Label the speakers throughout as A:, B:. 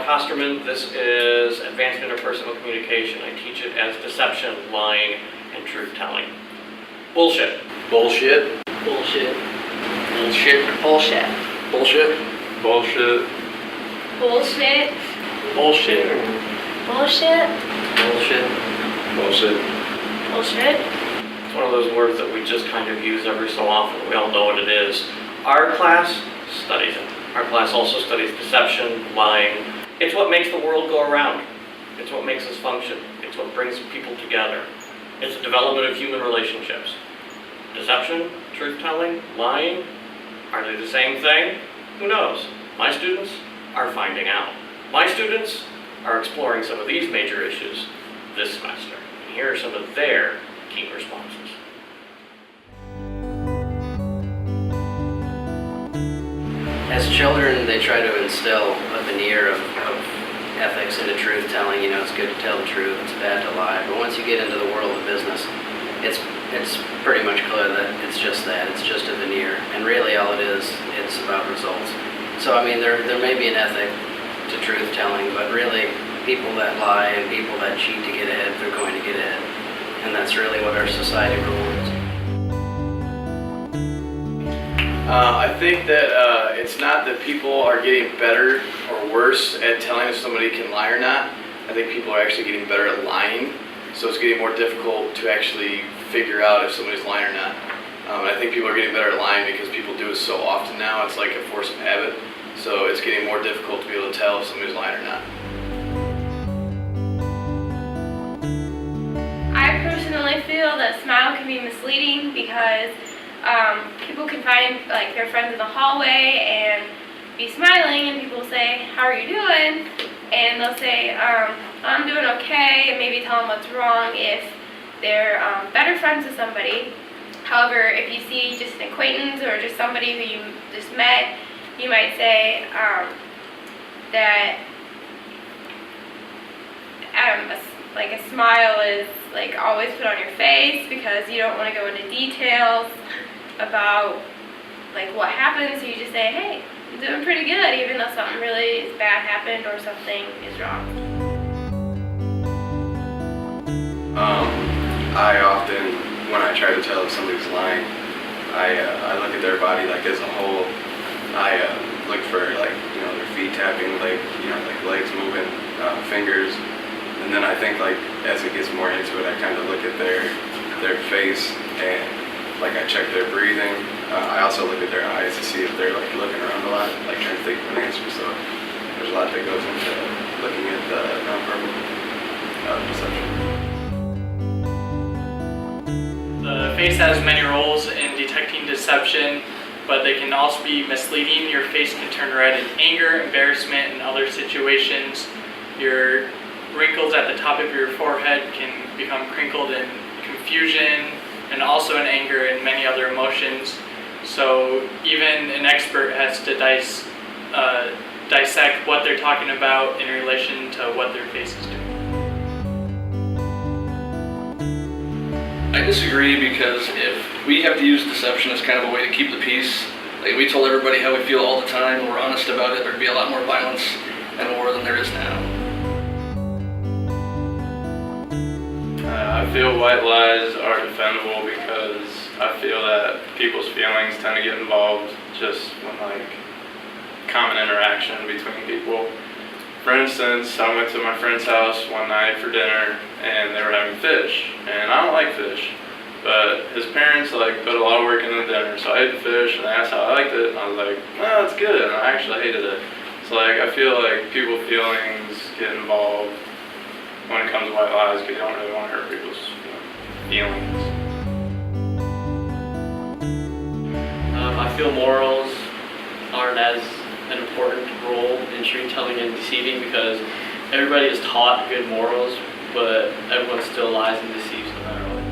A: Kosterman. This is Advanced Interpersonal Communication. I teach it as deception, lying, and truth-telling. Bullshit.
B: Bullshit.
C: Bullshit.
B: Bullshit.
C: Bullshit.
B: Bullshit. Bullshit.
D: Bullshit.
C: Bullshit.
D: Bullshit.
C: Bullshit.
B: Bullshit.
D: Bullshit.
A: It's one of those words that we just kind of use every so often. We all know what it is. Our class studies it. Our class also studies deception, lying. It's what makes the world go around. It's what makes us function. It's what brings people together. It's the development of human relationships. Deception, truth-telling, lying, are they the same thing? Who knows? My students are finding out. My students are exploring some of these major issues this semester. And here are some of their key responses.
C: As children, they try to instill a veneer of ethics into truth-telling. You know, it's good to tell the truth, it's bad to lie. But once you get into the world of business, it's pretty much clear that it's just that. It's just a veneer. And really all it is, it's about results. So, I mean, there may be an ethic to truth-telling, but really people that lie and people that cheat to get ahead, they're going to get ahead. And that's really what our society rewards.
B: I think that it's not that people are getting better or worse at telling if somebody can lie or not. I think people are actually getting better at lying. So it's getting more difficult to actually figure out if somebody's lying or not. And I think people are getting better at lying because people do it so often now. It's like a force of habit. So it's getting more difficult to be able to tell if somebody's lying or not.
D: I personally feel that smile can be misleading because people can find like their friends in the hallway and be smiling, and people say, "How are you doing?" And they'll say, "I'm doing okay," and maybe tell them what's wrong if they're better friends with somebody. However, if you see just an acquaintance or just somebody who you just met, you might say that a smile is like always put on your face because you don't want to go into details about like what happened, so you just say, "Hey, I'm doing pretty good," even though something really bad happened or something is wrong.
E: I often, when I try to tell if somebody's lying, I look at their body like as a whole. I look for like, you know, their feet tapping, like, you know, like legs moving, fingers, and then I think like as it gets more into it, I kind of look at their face and like I check their breathing. I also look at their eyes to see if they're like looking around a lot, like trying to think of an answer. So there's a lot that goes into looking at the nonverbal perception.
F: The face has many roles in detecting deception, but they can also be misleading. Your face can turn red in anger, embarrassment, and other situations. Your wrinkles at the top of your forehead can become crinkled in confusion, and also in anger and many other emotions. So even an expert has to dissect what they're talking about in relation to what their face is doing.
G: I disagree because if we have to use deception as kind of a way to keep the peace, like we told everybody how we feel all the time and we're honest about it, there'd be a lot more violence and war than there is now.
E: I feel white lies are defendable because I feel that people's feelings tend to get involved just when like common interaction between people. For instance, I went to my friend's house one night for dinner and they were having fish, and I don't like fish, but his parents like put a lot of work into the dinner, so I ate the fish and they asked how I liked it, and I was like, "No, it's good," and I actually hated it. So like I feel like people's feelings get involved when it comes to white lies because you don't really want to hurt people's feelings.
H: I feel morals aren't as an important role in truth-telling and deceiving because everybody is taught good morals, but everyone still lies and deceives no matter what.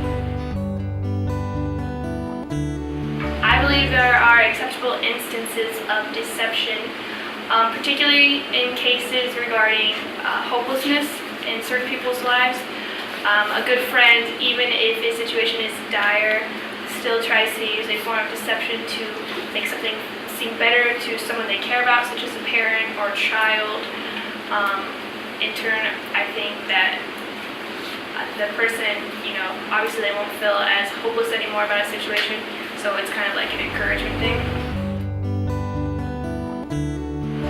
D: I believe there are acceptable instances of deception, particularly in cases regarding hopelessness in certain people's lives. A good friend, even if a situation is dire, still tries to use a form of deception to make something seem better to someone they care about, such as a parent or a child. In turn, I think that the person, obviously they won't feel as hopeless anymore about a situation, so it's kind of like an encouragement thing.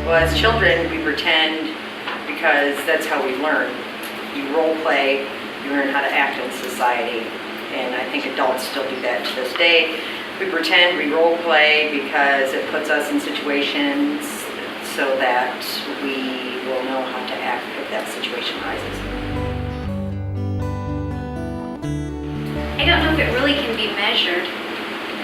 I: Well, as children, we pretend because that's how we learn. You role play, you learn how to act in society, and I think adults still do that to this day. We pretend, we role play because it puts us in situations so that we will know how to act if that situation arises.
J: I don't know if it really can be measured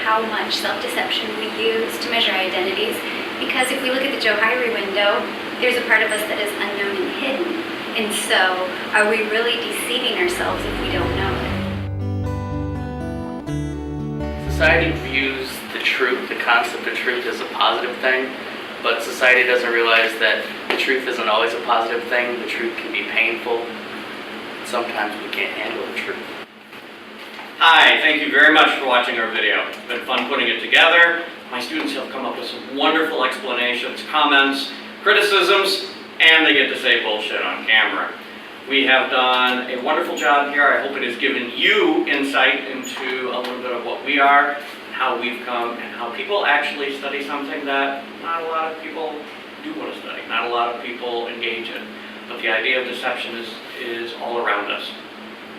J: how much self-deception we use to measure identities, because if we look at the Joe Hyrie window, there's a part of us that is unknown and hidden. And so, are we really deceiving ourselves if we don't know it?
H: Society views the truth, the concept of truth, as a positive thing, but society doesn't realize that the truth isn't always a positive thing. The truth can be painful. Sometimes we can't handle the truth.
A: Hi, thank you very much for watching our video. It's been fun putting it together. My students have come up with some wonderful explanations, comments, criticisms, and they get to say bullshit on camera. We have done a wonderful job here. I hope it has given you insight into a little bit of what we are, how we've come, and how people actually study something that not a lot of people do want to study, not a lot of people engage in. But the idea of deception is all around us.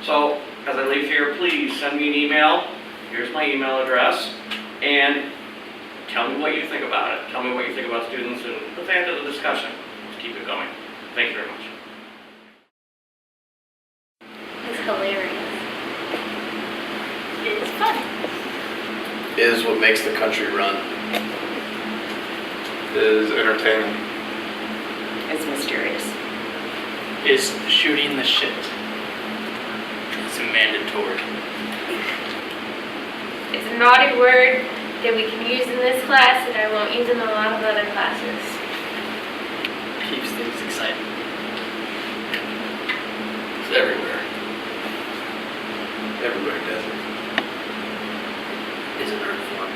A: So, as I leave here, please send me an email. Here's my email address. And tell me what you think about it. Tell me what you think about students, and let's add to the discussion. Let's keep it going. Thank you very much.
J: It's hilarious.
D: It's fun.
B: Is what makes the country run.
E: Is entertaining.
I: It's mysterious.
F: Is shooting the shit.
H: It's mandatory.
D: It's a naughty word that we can use in this class and I won't use in a lot of other classes.
H: Keeps things exciting.
G: It's everywhere.
B: Everybody does it.
C: Is an art form.